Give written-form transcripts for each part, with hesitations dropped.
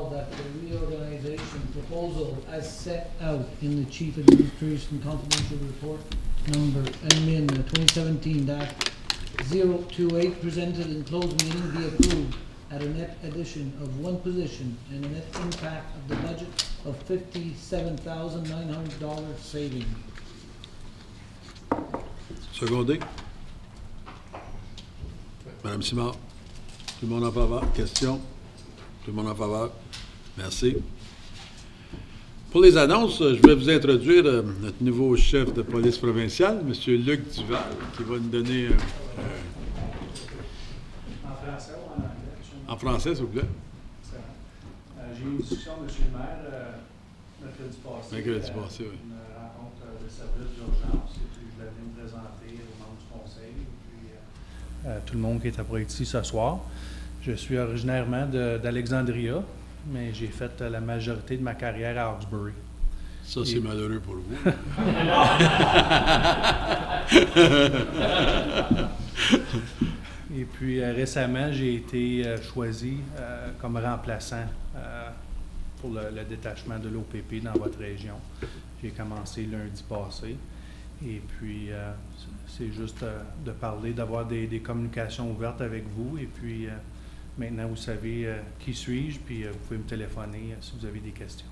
resolved that the reorganization proposal as set out in the Chief Administration Confidential Report number MN 2017-028 presented in closed meeting be approved at a net addition of one position and a net impact of the budget of $57,900 saving. Secondé. Madame Simard. Tout le monde en faveur? Question? Tout le monde en faveur? Merci. Pour les annonces, je vais vous introduire notre nouveau chef de police provinciale, M. Luc Duval, qui va nous donner... En français ou en anglais? En français, s'il vous plaît. J'ai eu une discussion avec M. le maire mercredi passé. Mercredi passé, oui. Une rencontre de service d'urgence. Et puis, je vais venir me présenter aux membres du conseil. Et puis, tout le monde qui est après ici ce soir. Je suis originairement d'Alexandria, mais j'ai fait la majorité de ma carrière à Hawkesbury. Ça, c'est malheureux pour vous. Et puis récemment, j'ai été choisi comme remplaçant pour le détachement de l'OPP dans votre région. J'ai commencé lundi passé. Et puis, c'est juste de parler, d'avoir des communications ouvertes avec vous. Et puis, maintenant, vous savez qui suis-je, puis vous pouvez me téléphoner si vous avez des questions.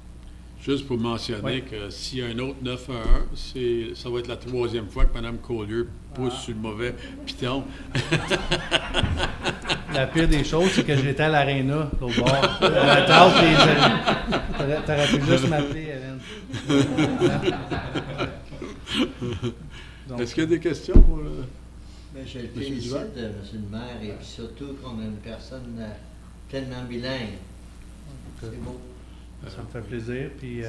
Juste pour mentionner que s'il y a un autre 911, ça va être la troisième fois que Mme Collier pousse sur le mauvais piton. La pire des choses, c'est que j'étais à l'aréna, l'autre bord. À la table, t'aurais pu juste m'appeler, Hélène. Est-ce qu'il y a des questions pour Je le M. félicite, Duval? M. le maire, et puis surtout qu'on a une personne tellement bilingue. C'est beau. Ça me fait plaisir. Puis,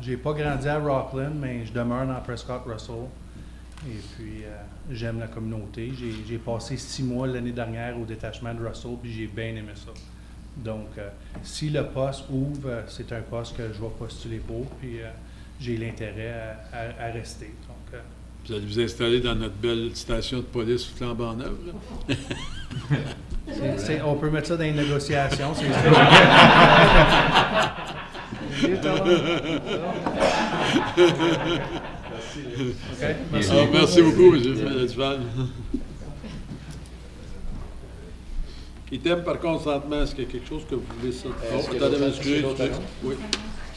j'ai pas grandi à Rockland, mais je demeure dans Prescott Russell. Et puis, j'aime la communauté. J'ai passé 6 mois l'année dernière au détachement de Russell, puis j'ai bien aimé ça. Donc, si le poste ouvre, c'est un poste que je vais postuler pour, puis j'ai l'intérêt à rester. Donc, vous allez vous installer dans notre belle station de police flambant neuve, là? on peut mettre ça dans les négociations, c'est sûr. Okay, merci. Alors, merci beaucoup, M. Duval. Item par consentement, est-ce qu'il y a quelque chose que vous voulez ça? Attendez, m'excuser. Oui.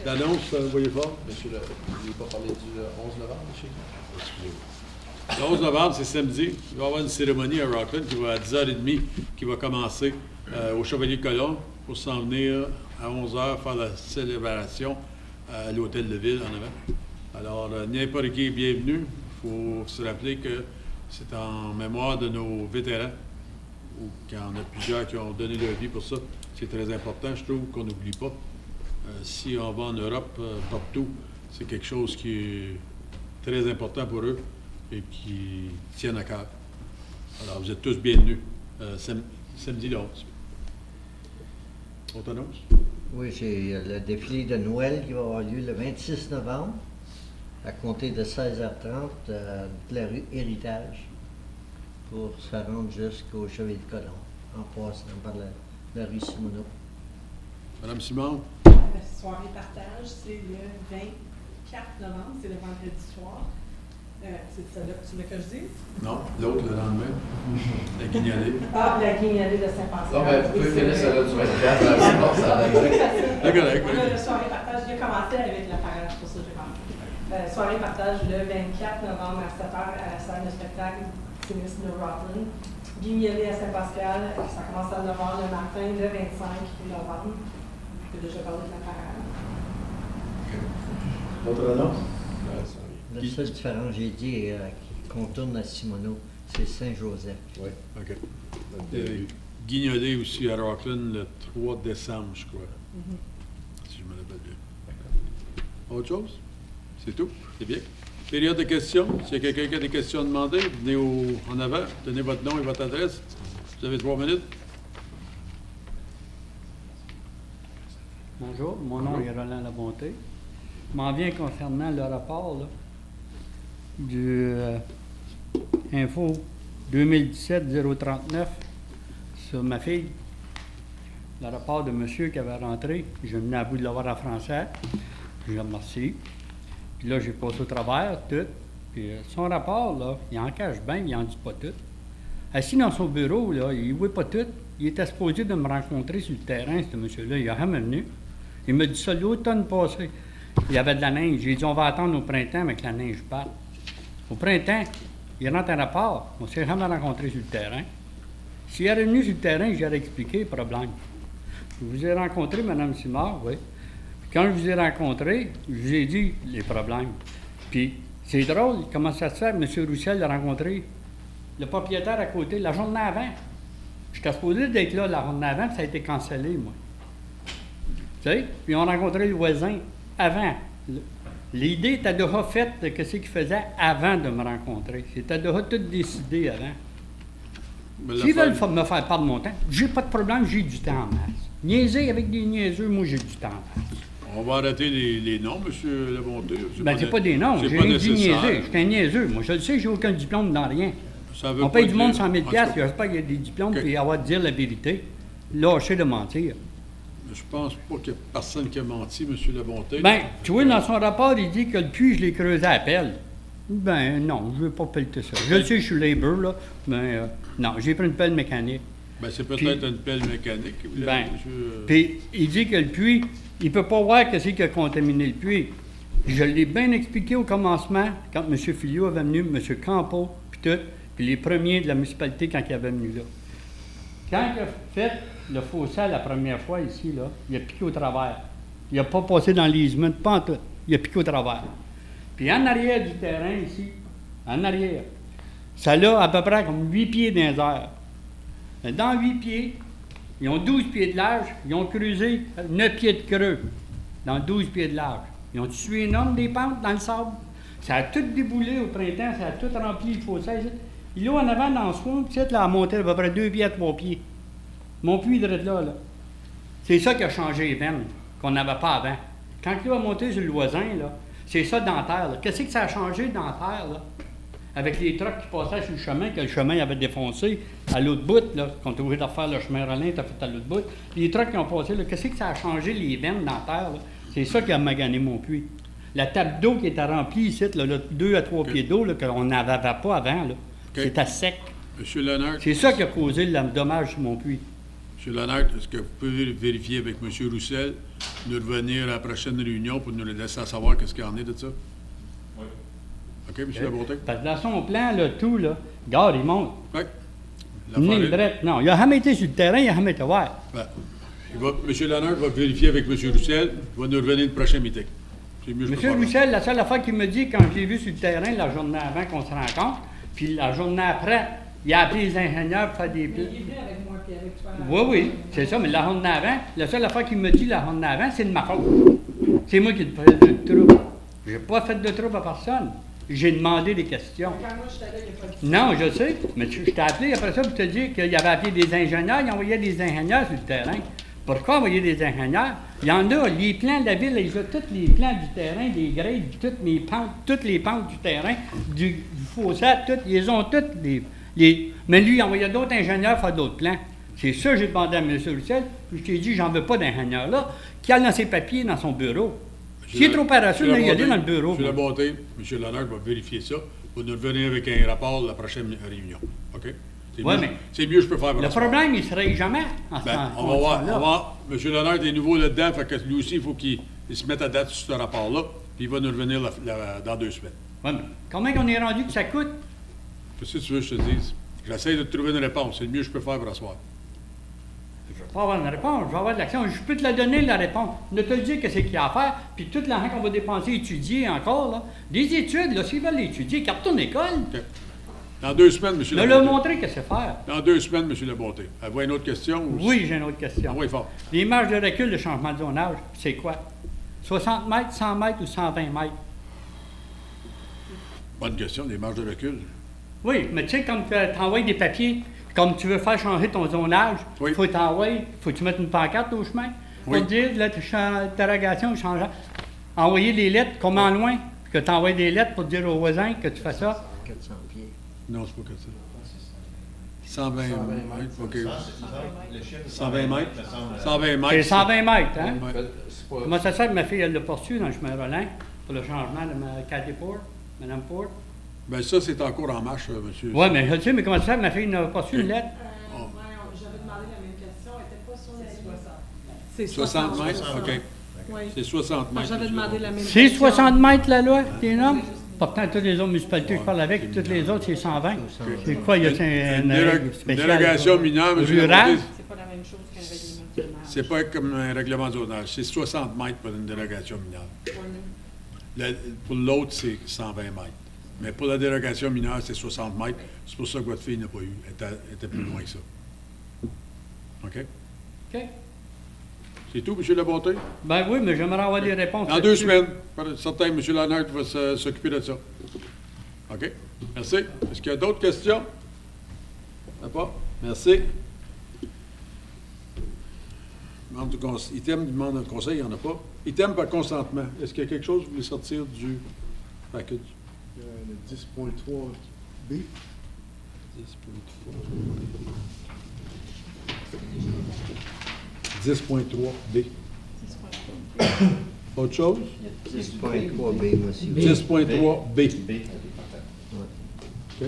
L'annonce, voyez fort. Monsieur, vous ne voulez pas parler du 11 novembre, monsieur? Le 11 novembre, c'est samedi. Il va y avoir une cérémonie à Rockland qui va à 10h30, qui va commencer au Chevalier-Colomb pour s'en venir à 11h faire la célébration à l'Hôtel de Ville en avant. Alors, n'importe qui est bienvenu. Il faut se rappeler que c'est en mémoire de nos vétérans, ou qu'il y en a plusieurs qui ont donné leur vie pour ça. C'est très important, je trouve, qu'on n'oublie pas. Si on va en Europe, partout, c'est quelque chose qui est très important pour eux et qui tiennent à cœur. Alors, vous êtes tous bienvenus samedi le 11. Autre annonce? Oui, j'ai le défilé de Noël qui va avoir lieu le 26 novembre, à compter de 16h30 de la rue Héritage, pour se rendre jusqu'au Chevalier-Colomb, en passant par la rue Simoneau. Madame Simon? La soirée partage, c'est le 24 novembre, c'est le vendredi soir. C'est celle-là que tu veux que je dise? Non, l'autre le lendemain. La Guignolée. Ah, la guignolée de Saint-Pascal. Non, mais vous pouvez finir celle-là du 24, sinon ça va être... D'accord, La soirée partage, j'ai commencé avec la parade, pour ça que j'ai commencé. Soirée partage le 24 novembre à 7h à la salle de spectacle Sinistre de Rockland. Guignolée à Saint-Pascal, ça commence à 9h le matin, le 25 novembre. J'ai déjà parlé de la parade. Autre annonce? Le seul différent, j'ai dit, qui contourne à Simoneau, c'est Saint-Joseph. Oui. OK. Guignolée aussi à Rockland le 3 décembre, je crois. Si je me rappelle bien. Autre chose? C'est tout? C'est bien. Période de questions. S'il y a quelqu'un qui a des questions à demander, venez en avant, donnez votre nom et votre adresse. Vous avez 3 minutes. Bonjour, mon nom est Roland Labonté. Je m'en viens concernant le rapport là, du Info 2017-039 sur ma fille. le rapport de monsieur qui avait rentré. Je venais à bout de l'avoir en français. Je le remercie. Puis là, j'ai passé au travers, tout. Puis son rapport, là, il en cache bien, il en dit pas tout. Assis dans son bureau, là, il ne voit pas tout. Il était supposé de me rencontrer sur le terrain, ce monsieur-là. Il a jamais venu. Il m'a dit ça l'automne passé. Il y avait de la neige. J'ai dit, on va attendre au printemps, mais que la neige parte. Au printemps, il rentre un rapport. On ne s'est jamais rencontré sur le terrain. S'il était venu sur le terrain, j'aurais expliqué le problème. Je vous ai rencontré, Mme Simard, oui. Puis quand je vous ai rencontré, je vous ai dit les problèmes. Puis c'est drôle, comment ça se fait, M. Roussel l'a rencontré, le propriétaire à côté, la journée avant. J'étais supposé d'être là la journée avant, puis ça a été cancellé, moi. Tu sais? Puis on a rencontré le voisin avant. L'idée était déjà faite de ce qu'il faisait avant de me rencontrer. C'était déjà tout décidé avant. S'ils veulent me faire perdre mon temps, j'ai pas de problème, j'ai du temps en masse. Niaiser avec des niaiseux, moi j'ai du temps en masse. On va arrêter les noms, M. Labonté. Ben, c'est pas des noms, j'ai rien dit niaiser. J'étais un niaiseux. Moi, je le sais, j'ai aucun diplôme dans rien. On paye du monde 100 000 $, j'espère qu'il y a des diplômes, puis avoir de dire la vérité. Lâcher de mentir. Je pense pas qu'il y a personne qui a menti, M. Labonté. Ben, tu vois, dans son rapport, il dit que le puits, je l'ai creusé à pelle. Ben, non, je ne veux pas pelleter ça. Je le sais, je suis labor, là, mais non, j'ai pris une pelle mécanique. Ben, c'est peut-être une pelle mécanique. Ben, puis il dit que le puits, il ne peut pas voir qu'est-ce qui a contaminé le puits. Je l'ai bien expliqué au commencement, quand M. Filliot avait venu, M. Campo, puis tout, puis les premiers de la municipalité quand il avait venu là. Quand il a fait le fossé la première fois ici, là, il a piqué au travers. Il n'a pas passé dans l'easement, pas en tout. Il a piqué au travers. Puis en arrière du terrain ici, en arrière, ça a à peu près comme 8 pieds dans les airs. Dans 8 pieds, ils ont 12 pieds de large, ils ont creusé 9 pieds de creux dans 12 pieds de large. Ils ont tué énorme des pentes dans le sable. Ça a tout déboulé au printemps, ça a tout rempli le fossé. Il est là en avant dans le swamp, puis là, à monter à peu près 2 pieds à 3 pieds. Mon puits de là. C'est ça qui a changé les veines, qu'on n'avait pas avant. Quand il a monté sur le voisin, là, c'est ça dans la terre. Qu'est-ce que ça a changé dans la terre, là? Avec les trucks qui passaient sur le chemin, que le chemin avait défoncé à l'autre bout, là, quand tu es obligé de refaire le chemin Rollin, tu as fait à l'autre bout. Les trucks qui ont passé, là, qu'est-ce que ça a changé les veines dans la terre, là? C'est ça qui a magané mon puits. La table d'eau qui était remplie ici, là, 2 à 3 pieds d'eau, qu'on n'avait pas avant, là. C'était sec. M. Lennart. C'est ça qui a causé le dommage sur mon puits. M. Lennart, est-ce que vous pouvez vérifier avec M. Roussel, nous revenir à la prochaine réunion pour nous laisser savoir qu'est-ce qu'il y en est de ça? Oui. OK, M. Labonté? Parce que dans son plan, là, tout, là, regarde, il monte. Oui. Non, il n'a jamais été sur le terrain, il n'a jamais été ouvert. Ben, M. Lennart va vérifier avec M. Roussel, il va nous revenir le prochain meeting. C'est mieux, je peux M. faire. Roussel, la seule affaire qu'il me dit, quand je l'ai vu sur le terrain, la journée avant qu'on se rencontre, puis la journée après, il a appelé les ingénieurs pour faire des plans. Il est venu avec moi puis avec toi. Oui, c'est ça, mais la journée avant, la seule affaire qu'il me dit la journée avant, c'est de ma faute. C'est moi qui ai fait de trouble. J'ai pas fait de trouble à personne. J'ai demandé des questions. Quand moi j'étais là, il n'y a pas de... Non, je sais, mais je t'ai appelé après ça pour te dire qu'il avait appelé des ingénieurs, il envoyait des ingénieurs sur le terrain. Pourquoi envoyer des ingénieurs? Il y en a, les plans de la ville, ils ont tous les plans du terrain, des grades, toutes les pentes du terrain, du fossé, ils ont toutes mais lui, il envoyait d'autres ingénieurs faire d'autres plans. C'est ça que j'ai demandé à M. Roussel, puis je t'ai dit, j'en veux pas d'ingénieur là, qui a dans ses papiers dans son bureau. S'il est trop paresseux, il y aller dans le bureau. M. Labonté, M. Lennart va vérifier ça, va nous revenir avec un rapport de la prochaine réunion. OK? C'est mieux, je peux faire. Le problème, il ne se règle jamais en ce temps. On va voir. M. Lennart est nouveau là-dedans, fait que lui aussi, il faut qu'il se mette à date sur ce rapport-là, puis il va nous revenir dans 2 semaines. Oui, mais combien qu'on est rendu que ça coûte? Qu'est-ce que tu veux que je te dise? J'essaie de te trouver une réponse. C'est le mieux que je peux faire pour asseoir. Je ne vais pas avoir une réponse, je vais avoir de l'action. Je peux te la donner, la réponse. Ne te le dire que c'est qu'il y a à faire, puis tout l'argent qu'on va dépenser, étudier encore, là. Des études, là, s'ils veulent étudier, qu'ils retournent à l'école. Okay. Dans 2 semaines, M. Labonté. De leur montrer que c'est faire. Dans 2 semaines, M. Labonté. Avez-vous une autre question? Oui, j'ai une autre question. Oui, fort. Les marges de recul de changement de zonage, c'est quoi? 60 mètres, 100 mètres ou 120 mètres? Bonne question, les marges de recul. Oui, mais tu sais, comme tu envoies des papiers, comme tu veux faire changer ton zonage, il faut t'envoyer, faut que tu mettes une pancarte au chemin pour te dire, l'interrogation change. Envoyer des lettres, comment loin, que tu envoies des lettres pour dire aux voisins que tu fais ça. 400 pieds. Non, c'est pas 400. 120 120 mètres, mètres. OK. Le chiffre 120 mètres. me semble- 120 C'est mètres. 120 mètres, hein? Ouais. C'est pas- Comment ça se fait que ma fille, elle l'a poursuivi dans le chemin Rollin pour le changement de Cathy Ford, Mme Ford? Ben ça, c'est encore en marche, monsieur. Oui, mais je le sais, mais comment ça se fait que ma fille n'a pas reçu une lettre? J'avais demandé la même question, elle n'était pas sur la liste. C'est 60 mètres, 60. OK. Oui. C'est 60 mètres. J'avais demandé la même C'est question. 60 mètres la loi, des normes? Pourtant, toutes les autres municipalités que je parle avec, toutes les autres, c'est 120. C'est quoi, il y a une règle Une spéciale? délégation mineure, monsieur Rurale? Lamonté, C'est pas la même chose qu'un règlement de zonage. c'est pas comme un règlement de zonage. C'est 60 mètres pour une délégation mineure. Pour l'autre, c'est 120 mètres. Mais pour la délégation mineure, c'est 60 mètres. C'est pour ça que votre fille n'a pas eu. Elle était plus loin que ça. OK? OK. C'est tout, M. Labonté? Ben oui, mais j'aimerais avoir des réponses. Dans 2 là-dessus. semaines. Certain, M. Lannert va s'occuper de ça. OK? Merci. Est-ce qu'il y a d'autres questions? Il n'y en a pas? Merci. Membre du conseil. Item du membre du conseil, il n'y en a pas. Item par consentement. Est-ce qu'il y a quelque chose que vous voulez sortir du package? Le 10.3B. 10.3B. Autre chose? 10.3B, monsieur. 10.3B. B. OK.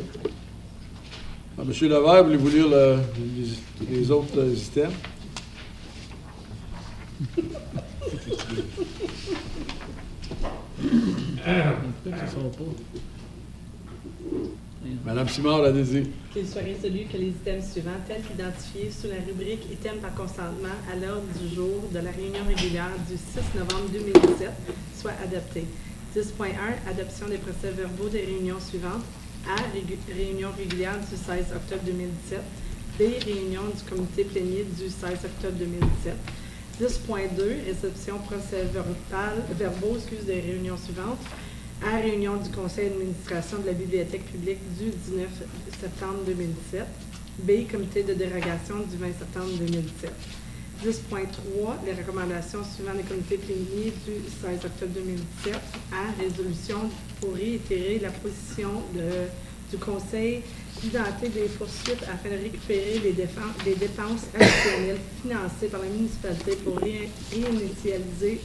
Ah, Monsieur Levert, voulez-vous lire les autres items? Ça sera pas. Madame Simard, allez-y. Qu'il soit résolu que les items suivants, tels qu'identifiés sous la rubrique Items par consentement à l'ordre du jour de la réunion régulière du 6 novembre 2017, soient adoptés. 10.1, adoption des procès-verbaux des réunions suivantes. A, réunion régulière du 16 octobre 2017. B, réunion du comité plénier du 16 octobre 2017. 10.2, réception procès-verbaux des réunions suivantes. A, réunion du conseil d'administration de la bibliothèque publique du 19 septembre 2017. B, comité de dérogation du 20 septembre 2017. 10.3, les recommandations suivant les comités pléniers du 16 octobre 2017. A, résolution pour réitérer la position du conseil d'identer des poursuites afin de récupérer les dépenses additionnelles financées par la municipalité pour réinitialiser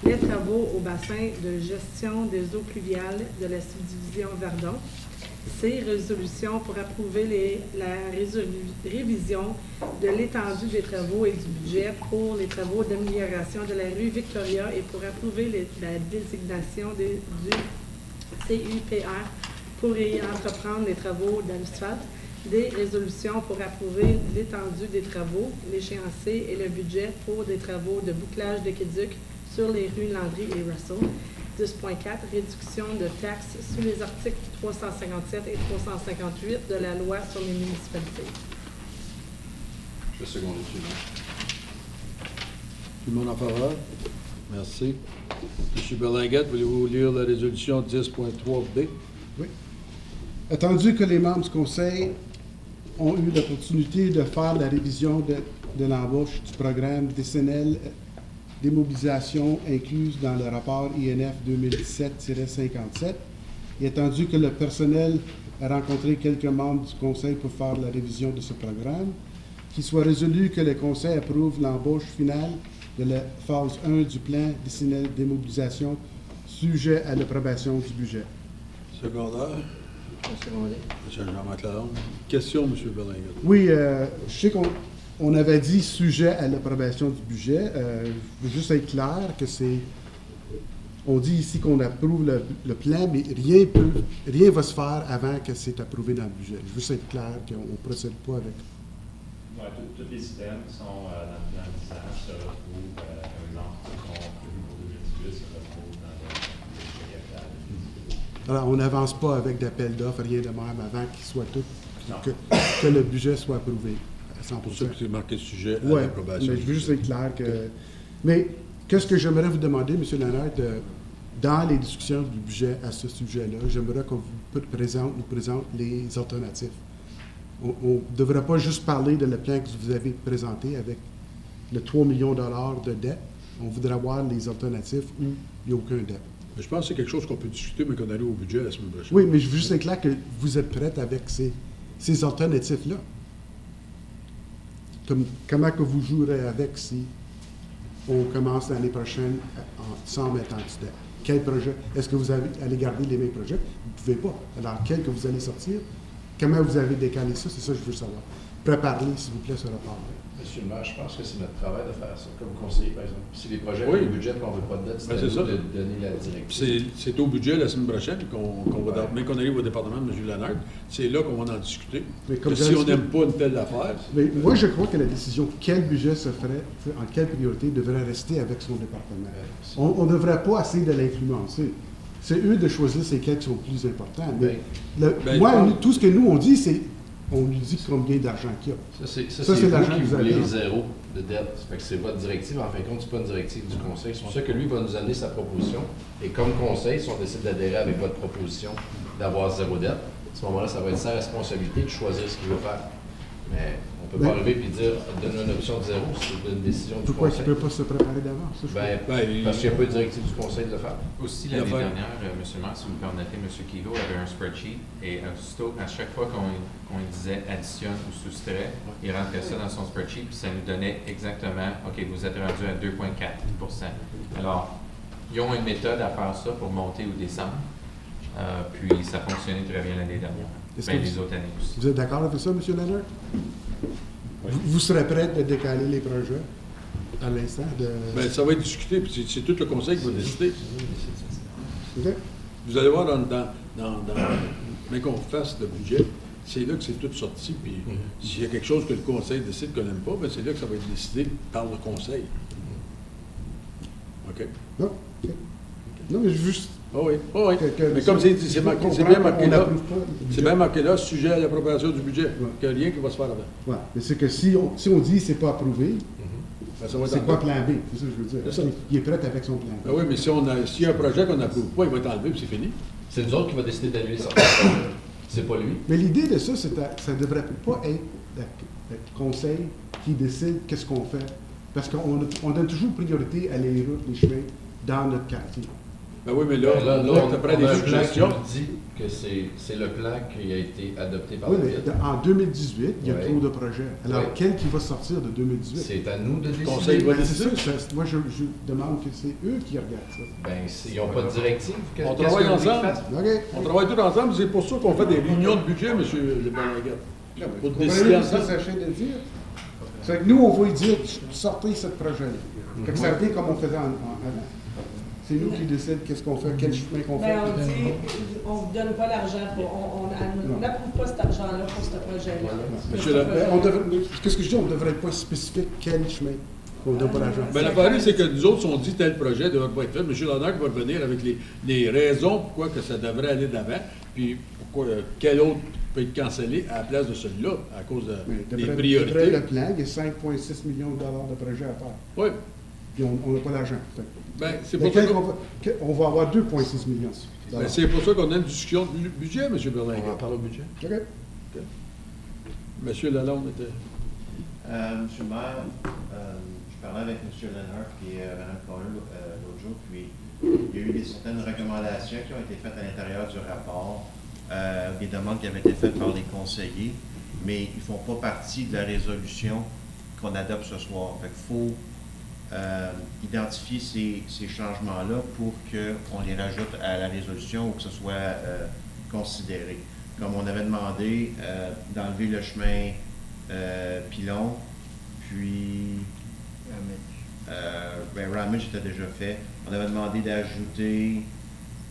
les travaux au bassin de gestion des eaux pluviales de la subdivision Verdon. C, résolution pour approuver la révision de l'étendue des travaux et du budget pour les travaux d'amélioration de la rue Victoria et pour approuver la désignation du CUPR pour y entreprendre les travaux d'asphalte. Des résolutions pour approuver l'étendue des travaux, l'échéancier et le budget pour des travaux de bouclage d'aqueduc sur les rues Landry et Russell. 10.4, réduction de taxes sous les articles 357 et 358 de la loi sur les municipalités. Je seconde le suivant. Tout le monde en faveur? Merci. M. Berlinguette, voulez-vous lire la résolution 10.3B? Oui. Attendu que les membres du conseil ont eu l'opportunité de faire la révision de l'embauche du programme décennal démobilisation incluse dans le rapport INF 2017-57, et attendu que le personnel a rencontré quelques membres du conseil pour faire la révision de ce programme, qu'il soit résolu que le conseil approuve l'embauche finale de la phase 1 du plan décennal démobilisation sujet à l'approbation du budget. Secondaire. Secondaire. M. Jean-Marc Lalonde. Question, M. Berlinguette. Oui, je sais qu'on avait dit sujet à l'approbation du budget. Je veux juste être clair que c'est... On dit ici qu'on approuve le plan, mais rien va se faire avant que c'est approuvé dans le budget. Je veux juste être clair qu'on ne procède pas avec... Ouais, tous les items qui sont dans le plan d'usage se retrouvent, par exemple, ceux qui sont prévus pour 2018 se retrouvent dans le budget capital. Alors, on n'avance pas avec d'appel d'offres, rien de même, avant qu'il soit tout... Non. Que le budget soit approuvé à 100%. C'est pour ça que c'est marqué sujet à Oui, l'approbation. mais je veux juste être clair que... Mais qu'est-ce que j'aimerais vous demander, M. Lannert, dans les discussions du budget à ce sujet-là, j'aimerais qu'on nous présente les alternatives. On ne devrait pas juste parler de le plan que vous avez présenté avec le 3 millions de dollars de dette. On voudrait voir les alternatives où il n'y a aucun dette. Mais je pense que c'est quelque chose qu'on peut discuter, mais qu'on arrive au budget la semaine prochaine. Oui, mais je veux juste être clair que vous êtes prête avec ces alternatives-là. comment que vous jouerez avec si on commence l'année prochaine sans mettre en dessous? Quel projet? Est-ce que vous allez garder les mêmes projets? Vous ne pouvez pas. Alors, quel que vous allez sortir? Comment vous avez décalé ça? C'est ça que je veux savoir. Préparez, s'il vous plaît, ce rapport-là. Monsieur le maire, je pense que c'est notre travail de faire ça, comme conseiller, par exemple. Si les projets Oui. ont le budget et qu'on ne veut pas de dette, c'est Ben, à c'est nous ça. de donner la directive. C'est au budget la semaine prochaine qu'on va, Ouais. mais qu'on arrive au département de M. Lannert. C'est là qu'on va en discuter. Mais comme Que j'ai si on expliqué- n'aime pas une telle affaire, Mais moi, je crois que la décision quel budget se ferait, en quelle priorité, devrait rester avec son département. On ne devrait pas essayer de l'influencer. C'est eux de choisir ces quels qui sont plus importants. Mais Ben, moi, je pense- tout ce que nous, on dit, c'est on lui dit combien d'argent qu'il y a. Ça, Ça, c'est c'est vous l'argent qui que vous voulez avez. zéro de dette. Ça fait que c'est votre directive. En fin de compte, c'est pas une directive du conseil. C'est pour ça que lui va nous amener sa proposition. Et comme conseil, si on décide d'adhérer avec votre proposition d'avoir zéro dette, à ce moment-là, ça va être sa responsabilité de choisir ce qu'il veut faire. Mais on peut pas Ben- arriver et dire donner une option de zéro, c'est une décision du Pourquoi il conseil. ne peut pas se préparer d'avance? Ça, je Ben, parce qu'il n'y a pas de directive du conseil de le faire. Aussi, La l'année fin. dernière, M. le maire, si vous me permettez, M. Kilo avait un spreadsheet et aussitôt, à chaque fois qu'on disait additionne ou soustrait, il rentrait ça dans son spreadsheet puis ça nous donnait exactement, OK, vous êtes rendu à 2,4 %. Alors, ils ont une méthode à faire ça pour monter ou descendre. Puis ça fonctionnait très bien l'année dernière. Est-ce Ben, que les autres années aussi. Vous êtes d'accord avec ça, M. Lennart? Vous serez prêt de décaler les projets à l'instant? ben, ça va être discuté, puis c'est tout le conseil qui va décider. OK? Vous allez voir mais qu'on fasse le budget, c'est là que c'est tout sorti. Puis s'il y a quelque chose que le conseil décide qu'on n'aime pas, ben c'est là que ça va être décidé par le conseil. OK? Non? OK. Non, mais juste... Ah oui, ah oui. que- Mais comme c'est dit, c'est bien marqué on là. n'approuve pas le C'est budget. bien marqué là, sujet à l'appropriation du budget. Ouais. Qu'il n'y a rien qui va se faire avant. Ouais, mais c'est que si on dit c'est pas approuvé, Ben, ça va être c'est quoi enlevé. plan B? C'est ça que je veux dire. C'est ça. Il est prêt avec son plan B. Ben oui, mais s'il y a un projet qu'on n'approuve pas, il va être enlevé puis c'est fini. C'est nous autres qui va décider d'annuler certains projets. C'est pas lui. Mais l'idée de ça, ça ne devrait pas être le conseil qui décide qu'est-ce qu'on fait. Parce qu'on donne toujours priorité à les routes, les chemins dans notre quartier. Ben oui, mais là, on tu prends a des un plan qui suggestions. nous dit que c'est le plan qui a été adopté par Oui, la mais ville. en 2018, il y a Ouais. trop de projets. Alors, Ouais. quel qui va sortir de 2018? C'est à nous de décider. conseil va Ben, c'est décider. ça, moi, je demande que c'est eux qui regardent ça. Ben, ils n'ont pas de directive. On Qu'est-ce travaille que vous voulez ensemble. qu'ils fassent? OK? On travaille tous ensemble, c'est pour ça qu'on fait des réunions de budget, M. Leblanc-Laguette. Pour Vous décider comprenez ce que ensemble. ça essaie de dire? C'est que nous, on va lui dire, sortez ce projet-là. Fait que ça revient comme on faisait avant. C'est nous qui décidons qu'est-ce qu'on fait, quel chemin qu'on fait. Ben, on dit, on ne donne pas l'argent, on n'approuve pas cet argent-là pour ce projet-là. Monsieur Pour ce le- Ben, projet-là. qu'est-ce que je dis? On ne devrait pas spécifier quel chemin. On ne donne pas l'argent. Ben, la parole, c'est que nous autres, on dit tel projet ne devrait pas être fait. M. Lannert va revenir avec les raisons pourquoi que ça devrait aller d'avant, puis pourquoi quel autre peut être cancellé à la place de celui-là, à cause Mais des d'après priorités. le plan, il y a 5,6 millions de dollars de projets à faire. Oui, Puis on n'a pas d'argent. Fait que- ben, c'est pour ça Lequel qu'on on va avoir 2,6 millions. de ben, dollars. c'est pour ça qu'on a une discussion de budget, M. Berlinguet. parle au budget. OK. M. Lalonde était... Monsieur le maire, je parlais avec M. Lennart et Mme Corner l'autre jour, puis il y a eu certaines recommandations qui ont été faites à l'intérieur du rapport, des demandes qui avaient été faites par les conseillers, mais ils ne font pas partie de la résolution qu'on adopte ce soir. Fait qu'il faut identifier ces changements-là pour qu'on les rajoute à la résolution ou que ce soit considéré. Comme on avait demandé d'enlever le chemin Pilon, puis Ramage était déjà fait. On avait demandé d'ajouter.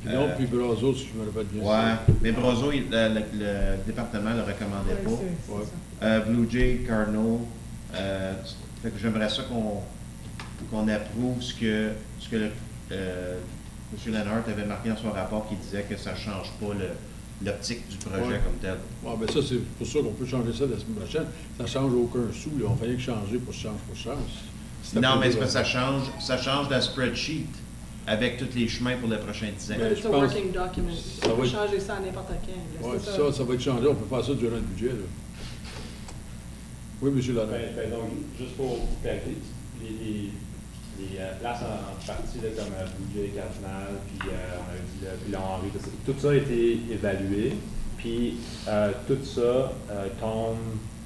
Puis non, puis Brazo, si je me rappelle bien. Ouais, mais Brazo, le département ne le recommandait pas. Ouais, c'est ça. Blue Jay, Cardinal. Fait que j'aimerais ça qu'on approuve ce que M. Lennart avait marqué dans son rapport qui disait que ça ne change pas l'optique du projet Ouais. comme tel. Ouais, ben ça, c'est pour ça qu'on peut changer ça la semaine prochaine. Ça ne change aucun sou. Là. On fallait que changer pour changer. C'est Non, mais approuvé, c'est parce que là. ça change la spreadsheet avec tous les chemins pour les prochains 10 ans. Ben, C'est je un pense- working document. ça On va peut être- changer ça à n'importe quand. Ouais, c'est ça va être changé. On peut faire ça durant le budget. Là. Oui, M. Lalonde. Donc, juste pour clarifier, les places en partie là, comme budget cardinal, puis on avait dit le bilan Henri, tout ça a été évalué, puis tout ça tombe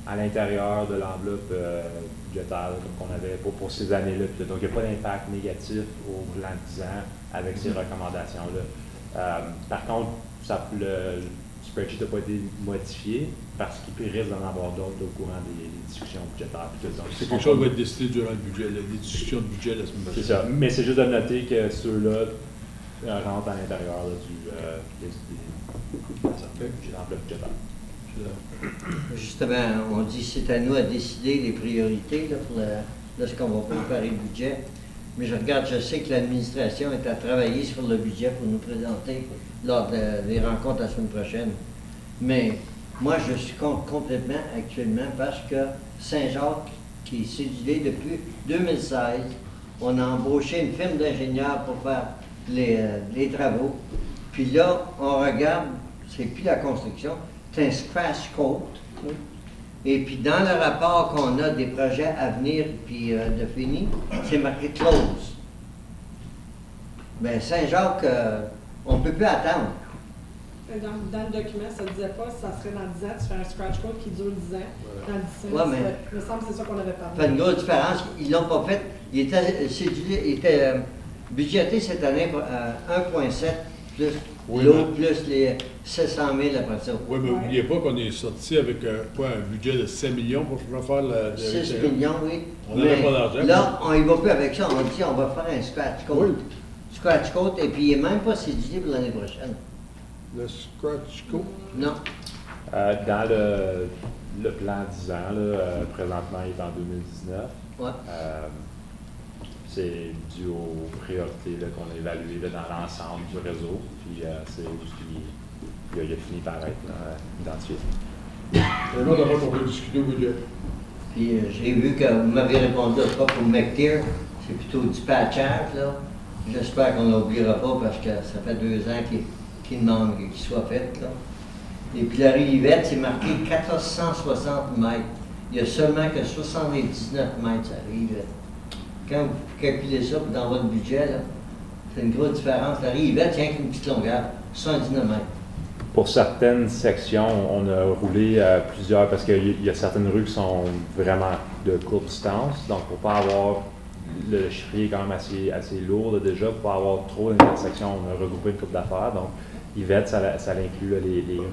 à l'intérieur de l'enveloppe budgétaire qu'on avait pour ces années-là. Donc, il n'y a pas d'impact négatif au plan de 10 ans avec ces recommandations-là. Par contre, le spreadsheet n'a pas été modifié parce qu'il risque d'en avoir d'autres au courant des discussions budgétaires. C'est quelque chose qui va être décidé durant le budget, les discussions de budget la semaine prochaine. C'est ça. Mais c'est juste de noter que ceux-là rentrent à l'intérieur de l'enveloppe budgétaire. Justement, on dit c'est à nous à décider les priorités là, pour lorsqu'on va préparer le budget. Mais je sais que l'administration est à travailler sur le budget pour nous présenter lors des rencontres la semaine prochaine. Mais moi, je suis contre complètement actuellement parce que Saint-Jacques, qui est cédulé depuis 2016, on a embauché une firme d'ingénieurs pour faire les travaux. Puis là, on regarde, c'est plus la construction, c'est un scratch coat. Et puis dans le rapport qu'on a des projets à venir puis de fini, c'est marqué close. Bien, Saint-Jacques, on ne peut plus attendre. Dans le document, ça ne disait pas si ça serait dans 10 ans, tu fais un scratch code qui dure 10 ans. Dans 10 ans, Ouais, mais il me semble que c'est ça qu'on avait parlé. Ça fait une grosse différence. Ils ne l'ont pas fait. Il était budgété cette année pour 1,7 plus l'autre, plus les 700 000 après ça. Oui, mais n'oubliez pas qu'on est sorti avec un budget de 5 millions pour faire la 6 millions, oui. On n'avait pas d'argent. Là, on y va plus avec ça. On dit on va faire un scratch code. Oui. Scratch code, et puis il n'est même pas cédulé pour l'année prochaine. Le scratch code? Non. Dans le plan 10 ans, présentement, il est en 2019. Ouais. C'est dû aux priorités qu'on a évaluées dans l'ensemble du réseau. Puis c'est où il a fini par être identifié. Un autre d'abord qu'on peut discuter au budget. Puis j'ai vu que vous m'avez répondu pas pour McTeer, c'est plutôt du patchage, là. J'espère qu'on ne l'oubliera pas parce que ça fait 2 ans qu'il demande qu'il soit fait, là. Et puis la Rivette, c'est marqué 1460 mètres. Il y a seulement que 79 mètres à Rivette. Quand vous calculez ça dans votre budget, là, c'est une grosse différence. La Rivette, tient qu'une petite longueur, 79 mètres. Pour certaines sections, on a roulé plusieurs, parce qu'il y a certaines rues qui sont vraiment de courte distance. Donc, pour ne pas avoir, le chiffrier est quand même assez lourd là, déjà, pour ne pas avoir trop d'intersections, on a regroupé une couple d'affaires. Donc, Yvette, ça inclut les rues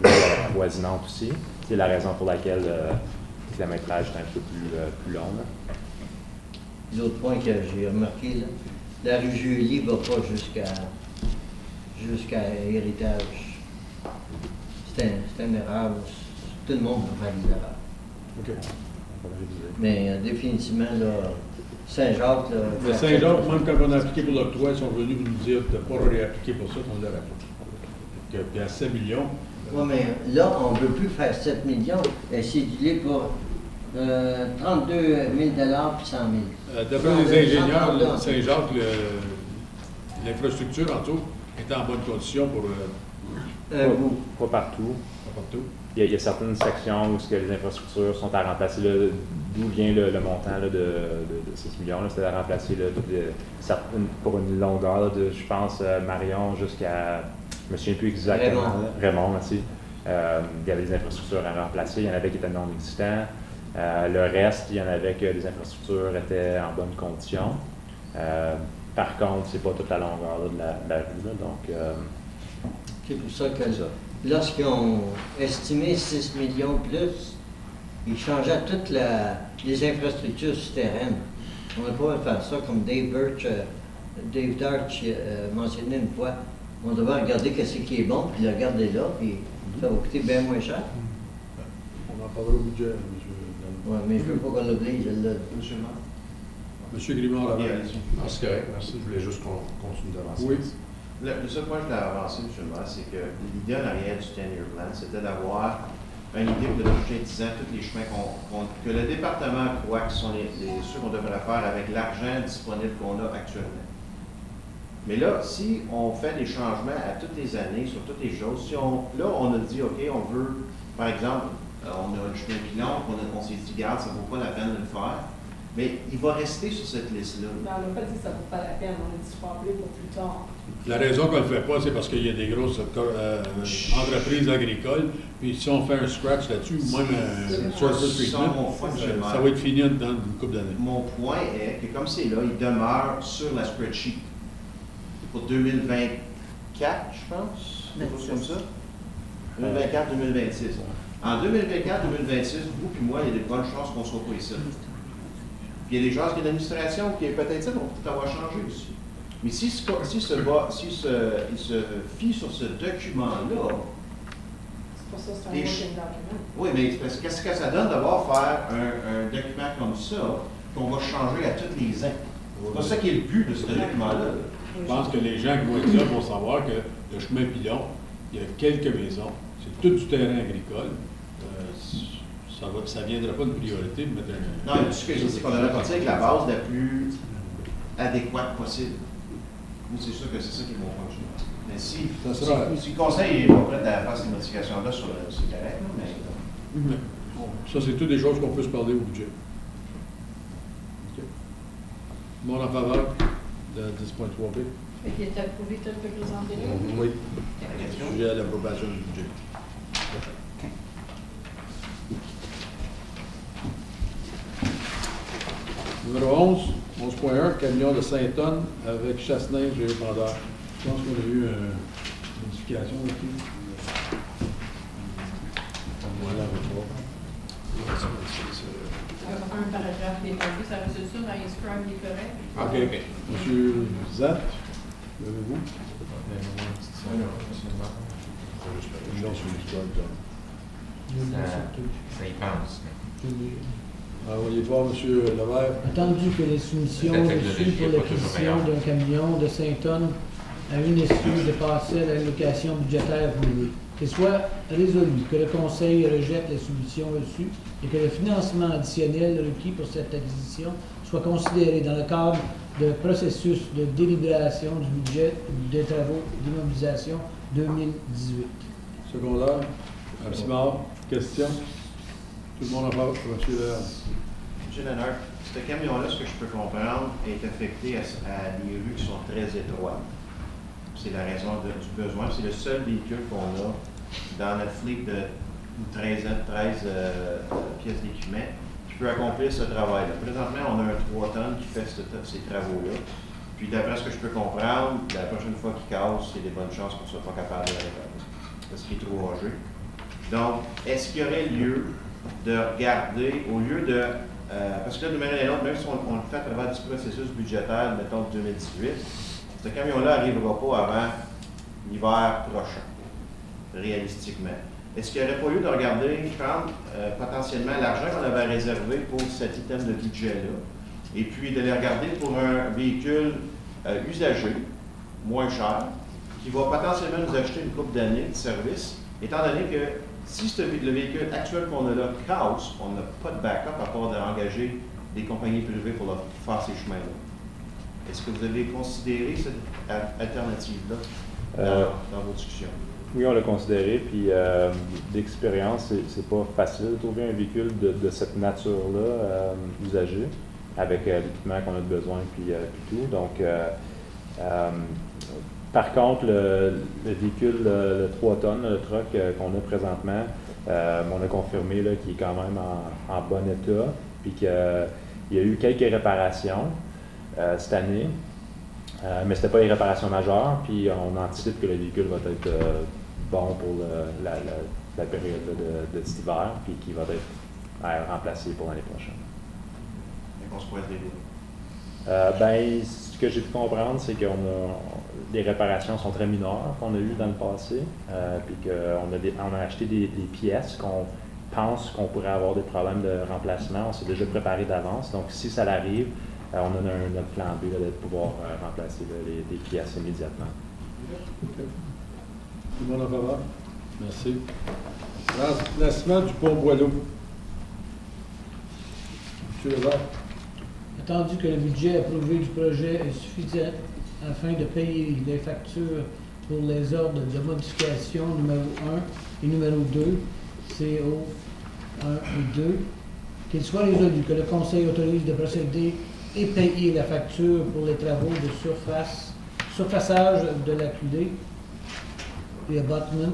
avoisinantes aussi. C'est la raison pour laquelle le kilométrage est un peu plus long. Là. L'autre point que j'ai remarqué, là, la rue Julie ne va pas jusqu'à Héritage. C'est une erreur. Tout le monde va faire des erreurs. OK. Mais définitivement, là, Saint-Jacques... Le Saint-Jacques, même quand on a appliqué pour l'octroi, ils sont venus nous dire de ne pas réappliquer pour ça, qu'on l'aurait pas. Puis à 7 millions... Oui, mais là, on ne veut plus faire 7 millions. Elle est cédulée pour 32 000 puis 100 000. D'après les ingénieurs, Saint-Jacques, l'infrastructure, en tout, est en bonne condition pour... Pas partout. Pas partout. Il y a certaines sections où les infrastructures sont à remplacer. D'où vient le montant là, de 6 millions? C'était à remplacer pour une longueur là, de, je pense, Marion jusqu'à... Je me souviens plus exactement. Raymond, merci. Il y avait des infrastructures à remplacer. Il y en avait qui étaient non existants. Le reste, il y en avait que les infrastructures étaient en bonne condition. Par contre, c'est pas toute la longueur là, de la rue. Là, donc, c'est pour ça que lorsqu'ils ont estimé 6 millions plus, ils changeaient toutes les infrastructures souterraines. On ne peut pas faire ça comme Dave Darch mentionnait une fois. On devrait regarder ce qui est bon, puis le regarder là, puis ça va coûter bien moins cher. On en parlera au budget, M. Oui, mais je ne veux pas qu'on l'oublie, je l'ai. Monsieur le maire. M. Grimard, c'est correct, merci. Je voulais juste qu'on continue d'avancer. Oui. Le seul point que je voulais avancer, M. le maire, c'est que l'idée en arrière du 10-year plan, c'était d'avoir une idée pour les prochains 10 ans, tous les chemins que le département croit que sont ceux qu'on devrait faire avec l'argent disponible qu'on a actuellement. Mais là, si on fait des changements à toutes les années sur toutes les choses, là, on a dit, OK, on veut, par exemple, on a le chemin pilon, on s'est dit, garde, ça ne vaut pas la peine de le faire. Mais il va rester sur cette liste-là. Mais on n'a pas dit que ça ne vaut pas la peine, on a dit qu'il faut appeler pour plus tard. La raison qu'on ne le fait pas, c'est parce qu'il y a des grosses entreprises agricoles, puis si on fait un scratch là-dessus, ou même un surface treatment, ça va être fini dans une couple d'années. Mon point est que comme c'est là, il demeure sur la spreadsheet pour 2024, je pense, quelque chose comme ça. 2024-2026. En 2024-2026, vous et moi, il y a des bonnes chances qu'on ne soit pas ici. Puis il y a des chances qu'il y ait l'administration qui est peut-être ça, vont peut-être avoir changé aussi. Mais s'il se fie sur ce document-là, C'est pour ça que c'est un Les working document. oui, mais parce que qu'est-ce que ça donne d'avoir faire un document comme ça qu'on va changer à tous les ans? C'est pas ça qui est le but de ce document-là. Je pense que les gens qui vont être là vont savoir que le chemin Pilon, il y a quelques maisons, c'est tout du terrain agricole. Ça ne viendra pas de priorité de mettre un... Non, mais ce que je dis, c'est qu'on devrait partir avec la base la plus adéquate possible. Moi, c'est sûr que c'est ça qui est mon point de vue. Mais si le conseil n'est pas prêt à faire ces modifications-là, c'est correct, mais... Ça, c'est toutes des choses qu'on peut se parler au budget. OK. Monde en faveur de 10.3B? Fait qu'il est approuvé tel que présenté là? Oui. Sujet à l'approbation du budget. Numéro 11.1, camion de 5 tonnes avec chasse-neige et épandeur. Je pense qu'on a eu une modification ici. Voilà, Un paragraphe qui est pas vu, ça résulte ça dans les scrum, il est correct. OK. Monsieur Zat, levez-vous. Non, sur le scrum. Ça y pense. Voyez voir, monsieur Levert. Attendu que les soumissions reçues pour l'acquisition d'un camion de 5 tonnes à une issue de passer à l'allocation budgétaire voulue, qu'il soit résolu que le Conseil rejette les soumissions reçues et que le financement additionnel requis pour cette acquisition soit considéré dans le cadre d'un processus de délibération du budget des travaux d'immobilisation 2018. Secondaire. Simard, question? Tout le monde en parle, monsieur Levert. M. Lennart, ce camion-là, ce que je peux comprendre, est affecté à des rues qui sont très étroites. C'est la raison du besoin. C'est le seul véhicule qu'on a dans notre fleet de 13 pièces d'équipement qui peut accomplir ce travail-là. Présentement, on a un 3 tonnes qui fait ces travaux-là. Puis d'après ce que je peux comprendre, la prochaine fois qu'il casse, c'est des bonnes chances qu'on ne soit pas capable de le réparer parce qu'il est trop âgé. Donc, est-ce qu'il y aurait lieu de regarder, au lieu de... parce que là, de manière et l'autre, même si on le fait à travers du processus budgétaire, mettons, de 2018, ce camion-là n'arrivera pas avant l'hiver prochain, réalistiquement. Est-ce qu'il n'y aurait pas lieu de regarder, prendre potentiellement l'argent qu'on avait réservé pour cet item de budget-là, et puis de les regarder pour un véhicule usagé, moins cher, qui va potentiellement nous acheter une couple d'années de service, étant donné que si le véhicule actuel qu'on a là casse, on n'a pas de backup à part d'engager des compagnies privées pour faire ces chemins-là. Est-ce que vous avez considéré cette alternative-là dans vos discussions? Oui, on l'a considéré, puis d'expérience, c'est pas facile de trouver un véhicule de cette nature-là, usagé, avec l'équipement qu'on a besoin, puis tout. Donc, par contre, le véhicule, le 3 tonnes, le truck qu'on a présentement, on a confirmé qu'il est quand même en bon état, puis qu'il y a eu quelques réparations cette année, mais ce n'était pas des réparations majeures, puis on anticipe que le véhicule va être bon pour la période de cet hiver, puis qu'il va être remplacé pour l'année prochaine. Et qu'on se pourrait débrouiller. Ce que j'ai pu comprendre, c'est que les réparations sont très mineures qu'on a eues dans le passé, puis qu'on a acheté des pièces qu'on pense qu'on pourrait avoir des problèmes de remplacement. On s'est déjà préparé d'avance, donc si ça arrive, on a notre plan B de pouvoir remplacer les pièces immédiatement. Tout le monde en faveur? Merci. Remplacement du pont Boileau. M. Levert. Attendu que le budget approuvé du projet est suffisant afin de payer les factures pour les ordres de modification numéro 1 et numéro 2, CO 1 et 2, Qu'il soit résolu que le Conseil autorise de procéder et payer la facture pour les travaux de surfaçage de l'acculé, et abattement,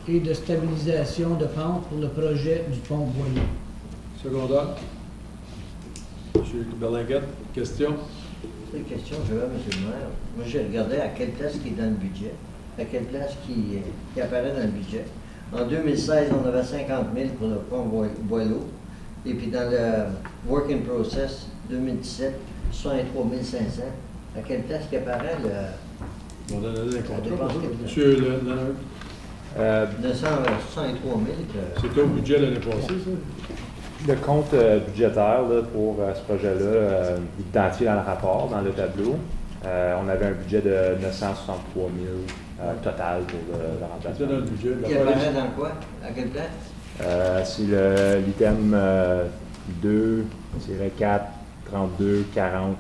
et de stabilisation de pente pour le projet du pont Boyer. Secondaire. M. Berlinguette, question? C'est une question, je vais, M. le maire. Moi, j'ai regardé à quelle place qui est dans le budget, à quelle place qui apparaît dans le budget. En 2016, on avait 50 000 pour le pont Boileau. Et puis dans le Work in Process 2017, 63 500. À quelle place qui apparaît le... On donne un contrat. M. Leonard. 263 000. C'était au budget l'année passée, ça? Le compte budgétaire là, pour ce projet-là, identifié dans le rapport, dans le tableau, on avait un budget de 963 000 total pour le remplacement. C'était dans le budget. Qui apparaît dans quoi? À quelle place? C'est l'item 2, 4, 32, 40,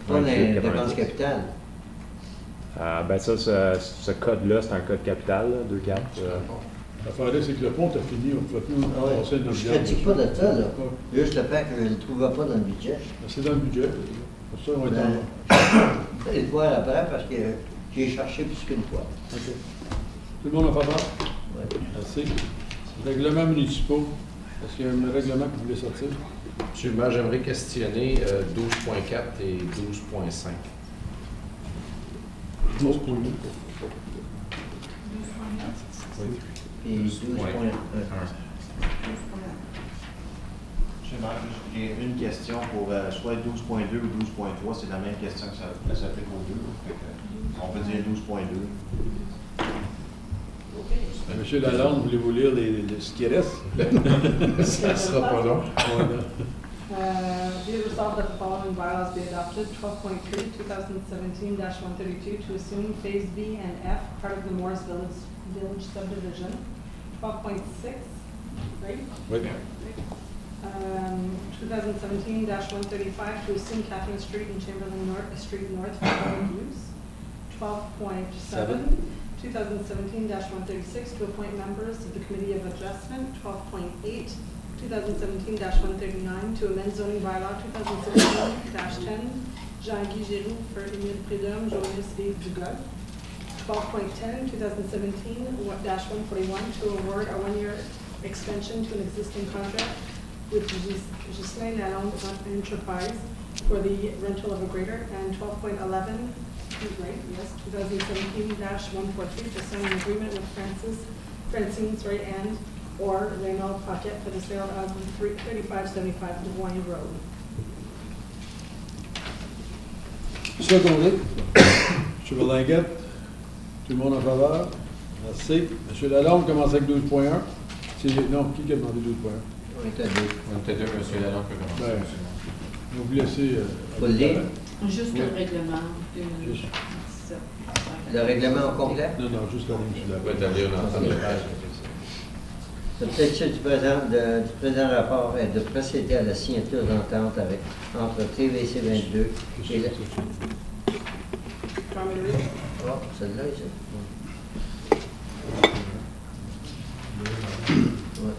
Pas 88, les 90. dépenses capitales. Ben ça, ce code-là, c'est un code capital, 2, 4. L'affaire là, c'est que le pont a fini. On ne peut plus passer une Je ne critique pas de ça, là. Juste le fait que je ne le trouvais pas dans le budget. C'est dans le budget. Pour ça, on est Ben, en... je vais le voir après parce que j'ai cherché plus qu'une fois. OK. Tout le monde en faveur? Ouais. Merci. Règlements municipaux. Est-ce qu'il y a un règlement que vous voulez sortir? Monsieur le maire, j'aimerais questionner 12.4 et 12.5. 12.8. Et 12.1. Monsieur le maire, j'ai une question pour soit 12.2 ou 12.3. C'est la même question que ça s'applique aux deux. On peut dire 12.2. Monsieur Lalonde, voulez-vous lire ce qui reste? Ça ne sera pas long. Be it resolved that the following bylaws be adopted. 12.3, 2017-132, to assume Phase B and F, part of the Morris Village subdivision. 12.6, right? Oui. 2017-135, to assume Catherine Street and Chamberlain Street North for own use. 12.7, 2017-136, to appoint members of the Committee of Adjustment. 12.8, 2017-139, to amend zoning bylaw 2016-10, Jean-Guy Giroux for Émile Prudhomme, Jonas Steve Dugas. 12.10, 2017-141, to award a one-year extension to an existing contract with Ghislain Lalonde Enterprise for the rental of a grader. And 12.11, right, yes, 2017-143, to sign an agreement with Francine and or Renault Paquette for the sale of 3575 Devoyne Road. Secondé. M. Berlinguette, tout le monde en faveur? Merci. M. Lalonde commence avec 12.1. Non, qui a demandé 12.1? On est à 2. On était deux, M. Lalonde peut commencer. Ben, on va vous laisser... Faut le lire. Juste Oui. le règlement. Juste. Le règlement au complet? Non, non, juste la ligne sur la On va établir l'ensemble de pages. L'objectif du présent rapport est de procéder à la signature d'entente entre TVC 22 et la... Oh, celle-là, ici. Ouais.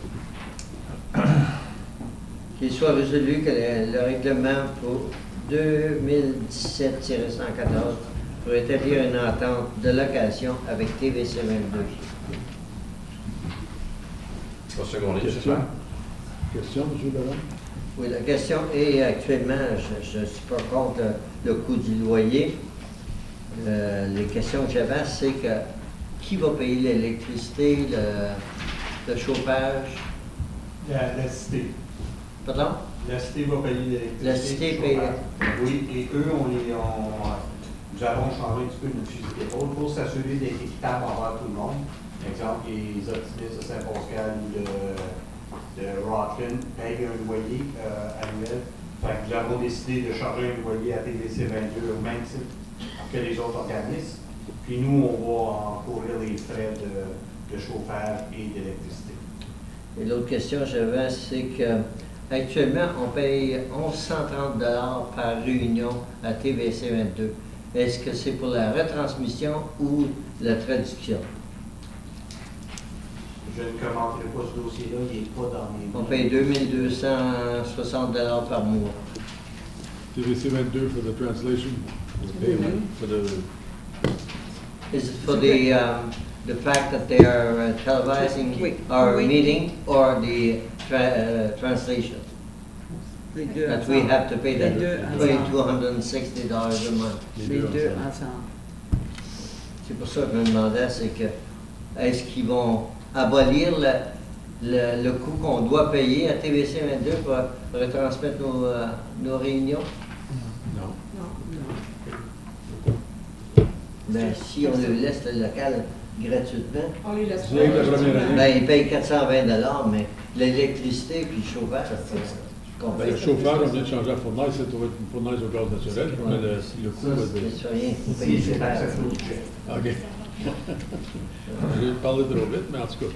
Qu'il soit résolu que le règlement pour 2017-114 pour établir une entente de location avec TVC 22. Pas secondé, question. Question, M. Lalonde? Oui, la question est actuellement, je ne suis pas contre le coût du loyer. Les questions que j'avais, c'est que qui va payer l'électricité, le chauffage? La cité. Pardon? La cité va payer l'électricité. La cité le paye. chauffage. Oui, et eux, nous avons changé un petit peu notre fusil d'épaule pour s'assurer d'être équitable envers tout le monde. Par exemple, les optimistes de Saint-Pascal ou de Rockland payent un loyer annuel. Fait que nous avons décidé de changer un loyer à TVC 22 au même titre que les autres organismes. Puis nous, on va encourir les frais de chauffage et d'électricité. Et l'autre question que j'avais, c'est que actuellement, on paye 1130 $ par réunion à TVC 22. Est-ce que c'est pour la retransmission ou la traduction? Je ne commenterai pas ce dossier-là, il n'est pas dans mes... On paye 2260 $ par mois. TVC 22 for the translation. For the, Is it for the fact that they are televising our meeting or the translation? Les deux That we ensemble. have to pay Les that deux ensemble. $260 a month. Les deux ensemble. C'est pour ça que je me demandais, c'est que est-ce qu'ils vont abolir le coût qu'on doit payer à TVC 22 pour retransmettre nos réunions? non. Ben, si on le laisse le local gratuitement, On les laisse Rien que la première année. ben, ils payent 420 $, mais l'électricité puis le chauffage, c'est Ben, le chauffeur, on vient de changer la fournaise, c'est pour être une fournaise au gaz naturel. Puis on a le coût va être- c'est rien, il faut Si, payer le c'est chauffage. accessible au budget. OK. J'ai parlé trop vite, mais en tout cas.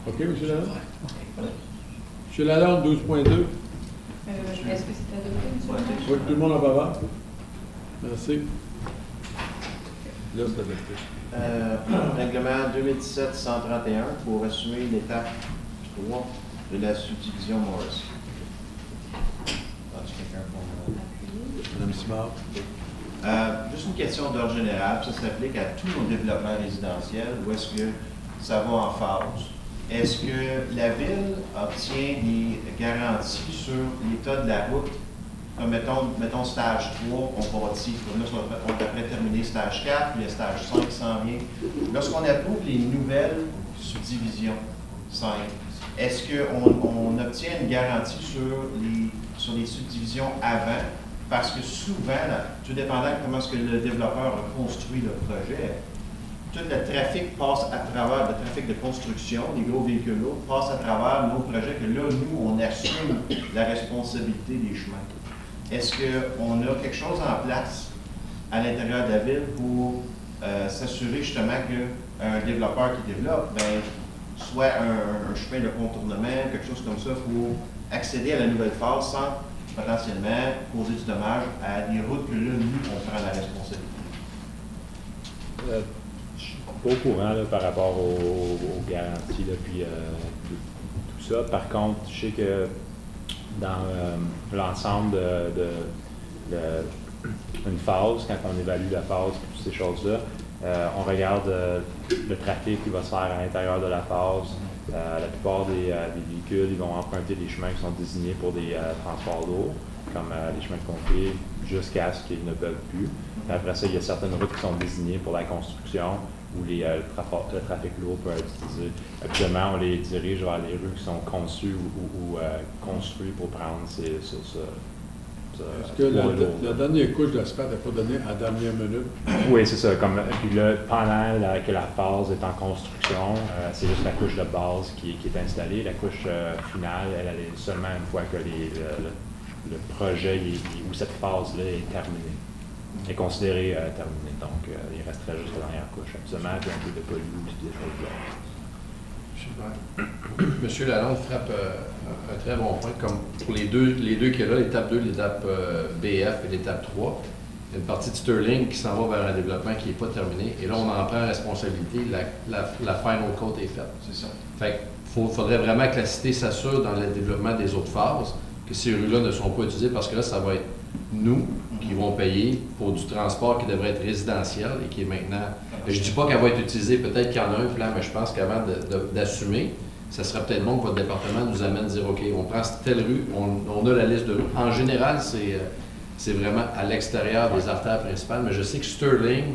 OK, M. Lalonde? M. Lalonde, 12.2. Est-ce que c'est adopté, M. le maire? Oui, tout le monde en faveur? Merci. Là, c'est adopté. Règlement 2017-131 pour assumer l'étape 3 de la subdivision Morris. As-tu quelqu'un pour Mme Simard. juste une question d'ordre général, ça s'applique à tous nos développements résidentiels ou est-ce que ça va en phase? Est-ce que la ville obtient des garanties sur l'état de la route? Comme mettons stage 3, on bâtit, là, on devrait terminer stage 4, puis le stage 5 s'en vient. Lorsqu'on approuve les nouvelles subdivisions 5, est-ce qu'on obtient une garantie sur les subdivisions avant? Parce que souvent, là, tout dépendant de comment est-ce que le développeur a construit le projet, tout le trafic passe à travers, le trafic de construction, les gros véhicules lourds, passe à travers nos projets que là, nous, on assume la responsabilité des chemins. Est-ce qu'on a quelque chose en place à l'intérieur de la ville pour s'assurer justement qu'un développeur qui développe, ben, soit un chemin de contournement, quelque chose comme ça, pour accéder à la nouvelle phase sans potentiellement causer du dommage à des routes que là, nous, on prend la responsabilité? Je suis pas au courant là, par rapport aux garanties là, puis tout ça. Par contre, je sais que dans l'ensemble d'une phase, quand on évalue la phase et toutes ces choses-là, on regarde le trafic qui va se faire à l'intérieur de la phase. La plupart des véhicules ils vont emprunter des chemins qui sont désignés pour des transports lourds, comme les chemins de pompiers, jusqu'à ce qu'ils ne peuvent plus. Puis après ça, il y a certaines routes qui sont désignées pour la construction, où le trafic lourd peut être utilisé. Actuellement, on les dirige vers les rues qui sont conçues ou construites pour prendre Est-ce que la dernière couche d'asphalte n'est pas donnée à la dernière minute? Oui, c'est ça. Puis là, pendant que la phase est en construction, c'est juste la couche de base qui est installée. La couche finale, elle est seulement une fois que le projet ou cette phase-là est terminée. Est considérée terminée. Donc, il resterait juste la dernière couche. Absolument, puis un peu de pollu, puis des choses là. Monsieur Lalonde frappe un très bon point, comme pour les deux qu'il y a là, l'étape 2, l'étape BF et l'étape 3. Il y a une partie de Sterling qui s'en va vers un développement qui n'est pas terminé. Et là, on en prend responsabilité. La final cote est faite. C'est ça. Fait qu'il faudrait vraiment que la cité s'assure dans le développement des autres phases que ces rues-là ne sont pas utilisées parce que là, ça va être nous qui vont payer pour du transport qui devrait être résidentiel et qui est maintenant... Je ne dis pas qu'elle va être utilisée, peut-être qu'il y en a un plan, mais je pense qu'avant d'assumer, ça serait peut-être bon que votre département nous amène dire, OK, on prend telle rue, on a la liste de rues. En général, c'est vraiment à l'extérieur des artères principales, mais je sais que Sterling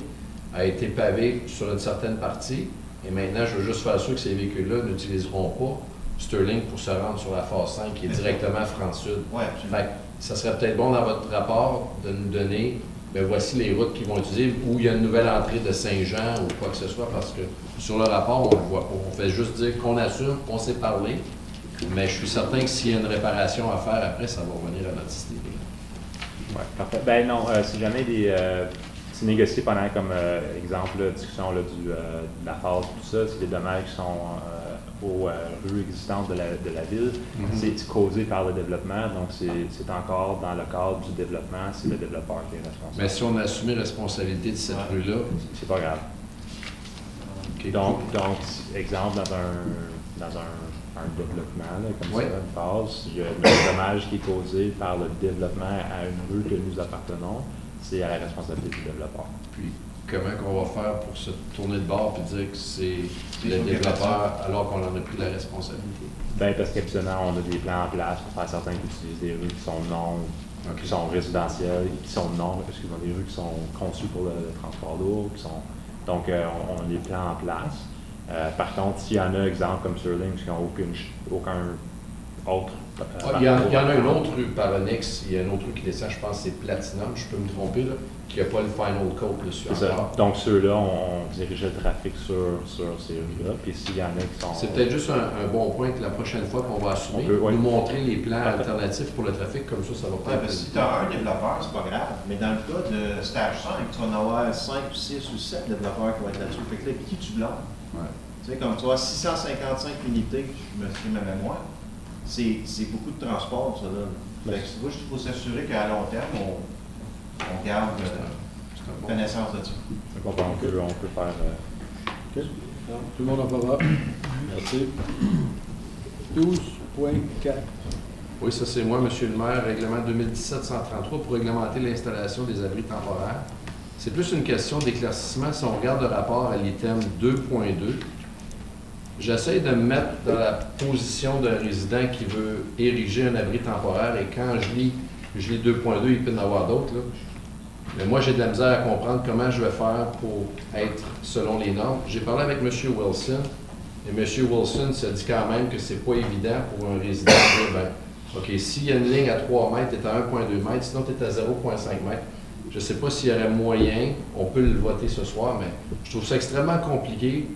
a été pavé sur une certaine partie et maintenant, je veux juste faire sûr que ces véhicules-là n'utiliseront pas Sterling pour se rendre sur la phase 5 qui est directement France-Sud. Oui, absolument. Ça serait peut-être bon dans votre rapport de nous donner, bien, voici les routes qu'ils vont utiliser, où il y a une nouvelle entrée de Saint-Jean ou quoi que ce soit, parce que sur le rapport, on ne le voit pas. On fait juste dire qu'on assume, qu'on s'est parlé, mais je suis certain que s'il y a une réparation à faire après, ça va revenir à notre cité. Oui, parfait. Ben non, si jamais c'est négocié pendant, comme exemple, la discussion là, de la phase, tout ça, c'est des dommages qui sont aux rues existantes de la ville, c'est causé par le développement, donc c'est encore dans le cadre du développement, c'est le développeur qui est responsable. Mais si on a assumé responsabilité de cette rue-là, c'est pas grave. Donc, exemple, dans un développement, là, comme ça, une phase, il y a un dommage qui est causé par le développement à une rue que nous appartenons, c'est à la responsabilité du développeur. Puis, comment qu'on va faire pour se tourner de bord et dire que c'est le développeur alors qu'on en a pris la responsabilité? Bien, parce qu'habituellement, on a des plans en place pour faire certains qui utilisent des rues qui sont qui sont résidentielles, des rues qui sont conçues pour le transport lourd, donc on a des plans en place. Par contre, s'il y en a, exemple comme Sterling, qui n'ont aucun autre. Il y en a une autre rue par annexe, il y a une autre rue qui descend, je pense que c'est Platinum, je peux me tromper, là, qui n'a pas le final code dessus. C'est ça. Donc ceux-là, on dirigeait le trafic sur ces rues-là, puis s'il y en a qui sont... C'est peut-être juste un bon point que la prochaine fois qu'on va assumer, nous montrer les plans alternatifs pour le trafic, comme ça va pas être... Si tu as un développeur, c'est pas grave, mais dans le cas de Stage 5, tu vas en avoir 5 ou 6 ou 7 développeurs qui vont être là-dessus. Fait que là, qui tu blâmes? Tu sais, comme tu vois, 655 unités, je me suis ma mémoire, c'est beaucoup de transport, ça, là. Fait que, il faut s'assurer qu'à long terme, on garde connaissance de ça. On peut faire... OK. Donc, tout le monde en faveur? Merci. 12.4. Oui, ça c'est moi, Monsieur le maire, règlement 2017-133 pour réglementer l'installation des abris temporaires. C'est plus une question d'éclaircissement. Si on regarde le rapport à l'item 2.2, j'essaie de me mettre dans la position d'un résident qui veut ériger un abri temporaire et quand je lis 2.2, il peut y en avoir d'autres, là. Mais moi, j'ai de la misère à comprendre comment je vais faire pour être selon les normes. J'ai parlé avec M. Wilson et M. Wilson se dit quand même que c'est pas évident pour un résident de dire, OK, s'il y a une ligne à 3 mètres, tu es à 1,2 mètres, sinon tu es à 0,5 mètres. Je ne sais pas s'il y aurait moyen, on peut le voter ce soir, mais je trouve ça extrêmement compliqué.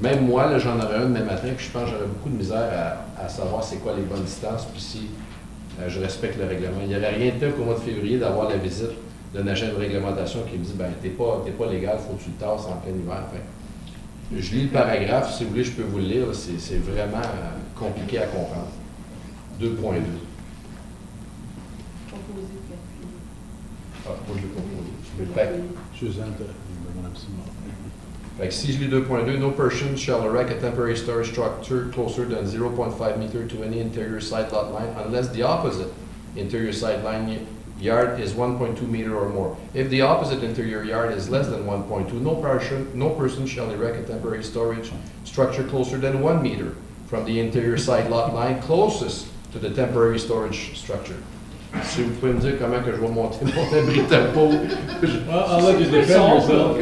Même moi, là, j'en aurais un demain matin, puis je pense que j'aurais beaucoup de misère à savoir c'est quoi les bonnes distances, puis si je respecte le règlement. Il n'y aurait rien de tel qu'au mois de février d'avoir la visite d'un agent de réglementation qui me dit t'es pas légal, faut que tu le tasses en plein hiver. Enfin, je lis le paragraphe, si vous voulez, je peux vous le lire, c'est vraiment compliqué à comprendre. 2.2. Ah, moi je l'ai composé. Suzanne, Mme Simon. Fait que si je lis 2.2, no person shall erect a temporary storage structure closer than 0.5 meter to any interior side lot line unless the opposite interior side line yard is 1.2 meter or more. If the opposite interior yard is less than 1.2, no person shall erect a temporary storage structure closer than 1 meter from the interior side lot line closest to the temporary storage structure. Si vous pouvez me dire comment que je vais monter mon abri tempo. I'll let you defend yourself.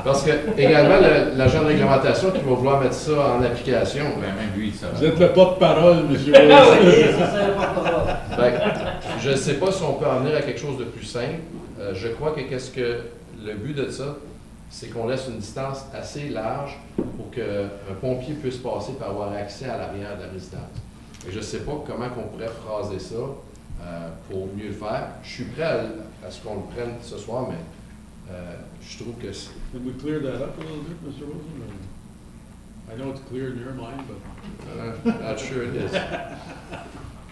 Parce que, également, l'agent de réglementation qui va vouloir mettre ça en application. Même lui, ça va. Vous êtes le porte-parole, M. Wilson. Oui, c'est ça, le porte-parole. Je ne sais pas si on peut en venir à quelque chose de plus simple. Je crois que le but de ça, c'est qu'on laisse une distance assez large pour qu'un pompier puisse passer pour avoir accès à l'arrière de la résidence. Et je ne sais pas comment on pourrait phraser ça pour mieux le faire. Je suis prêt à ce qu'on le prenne ce soir, mais je trouve que... Can we clear that up a little bit, Mr. Wilson? I know it's clear in your mind, but... not sure it is.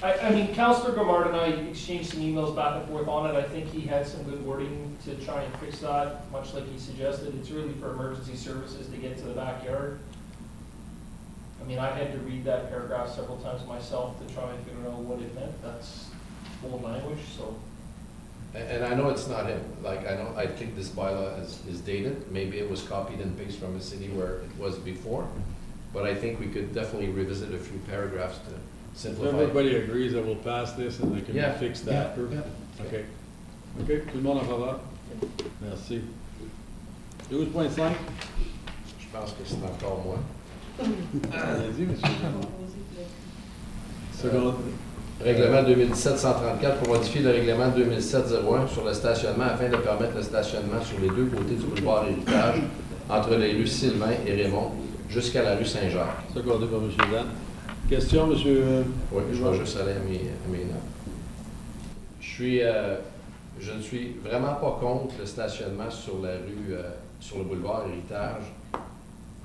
I mean, Councillor Gomard and I exchanged some emails back and forth on it. I think he had some good wording to try and fix that, much like he suggested. It's really for emergency services to get to the backyard. I mean, I had to read that paragraph several times myself to try and figure out what it meant. That's old language, so. And I know it's not him. Like, I think this bylaw is dated. Maybe it was copied and pasted from a city where it was before. But I think we could definitely revisit a few paragraphs to simplify. Everybody agrees that we'll pass this and they can fix that. Yeah. OK. OK, tout le monde en faveur? Merci. 12.5? Je pense que c'est encore moins. Allez-y, monsieur. Règlement 2017-134 pour modifier le règlement 2007-01 sur le stationnement afin de permettre le stationnement sur les deux côtés du boulevard Héritage entre les rues Sylvain et Raymond jusqu'à la rue Saint-Jacques. C'est accordé par M. Dan. Question, M. Oui, je vais juste aller à mes notes. Je ne suis vraiment pas contre le stationnement sur la rue, sur le boulevard Héritage,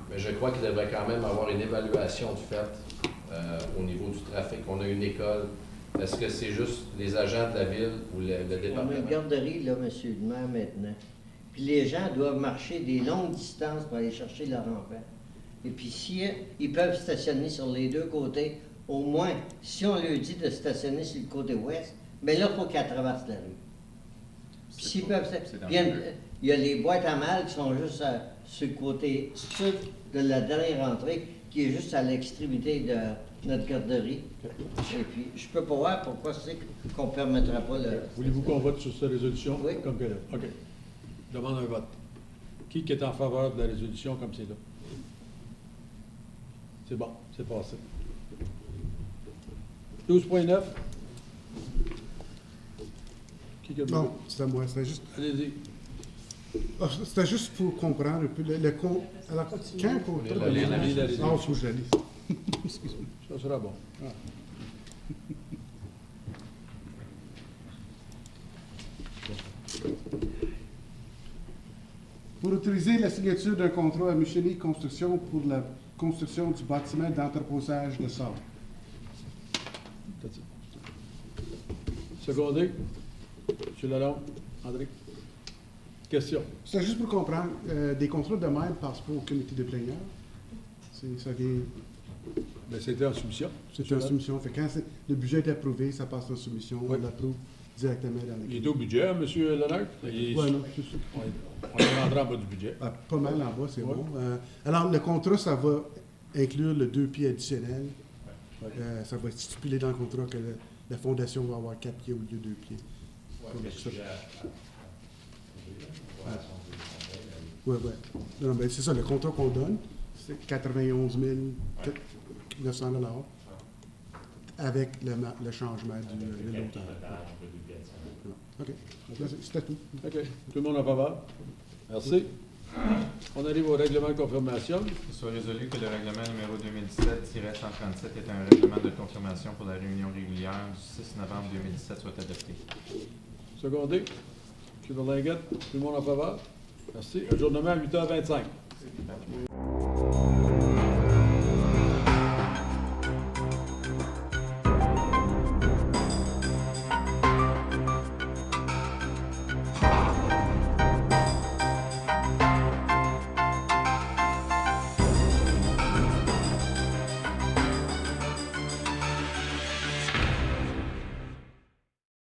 mais je crois qu'il devrait quand même avoir une évaluation de fait au niveau du trafic. On a une école. Est-ce que c'est juste les agents de la ville ou le département? On a une garderie, là, M. le maire, maintenant. Puis les gens doivent marcher des longues distances pour aller chercher leur enfant. Et puis si ils peuvent stationner sur les deux côtés, au moins, si on leur dit de stationner sur le côté ouest, bien là, il faut qu'elle traverse la rue. Puis s'ils peuvent... Il y a les boîtes à mal qui sont juste sur le côté sud de la dernière entrée, qui est juste à l'extrémité de notre garderie. Et puis, je peux pas voir pourquoi c'est qu'on ne permettra pas le... Voulez-vous qu'on vote sur cette résolution? Oui. Comme que là. OK. Je demande un vote. Qui est en faveur de la résolution comme c'est là? C'est bon, c'est passé. 12.9. Qui a Non, c'est à moi. C'était juste... Allez-y. C'était juste pour comprendre un peu le con. Alors, quand un contrat... Ah, il faut que je la lise. Excuse-moi. Ça sera bon. Ah. Pour autoriser la signature d'un contrat à Micheli Construction pour la construction du bâtiment d'entreposage de sable. Secondé. M. Lalonde. André. Question. C'est juste pour comprendre, des contrats de même ne passent pas au comité de plénière. Ça vient... Bien, c'était en soumission. C'était en soumission. Fait quand le budget est approuvé, ça passe en soumission. Oui. On l'approuve directement dans la... Il est au budget, M. Leonard? Oui, non, c'est ça. On est rentré en bas du budget. Ah, pas mal en bas, c'est Ouais. bon. Alors, le contrat, ça va inclure le 2 pieds additionnel. Ça va être stipulé dans le contrat que la fondation va avoir 4 pieds au lieu de 2 pieds. Oui, oui. Non, ben, c'est ça, le contrat qu'on donne, c'est 91 900 $ avec le changement de l'auteur. OK. C'était tout. OK. Tout le monde en faveur? Merci. On arrive au règlement de confirmation. Il soit résolu que le règlement numéro 2017-137 est un règlement de confirmation pour la réunion régulière du 6 novembre 2017 soit adopté. Secondé. M. Berlinguette, tout le monde en faveur? Merci. Ajournement à 8h25.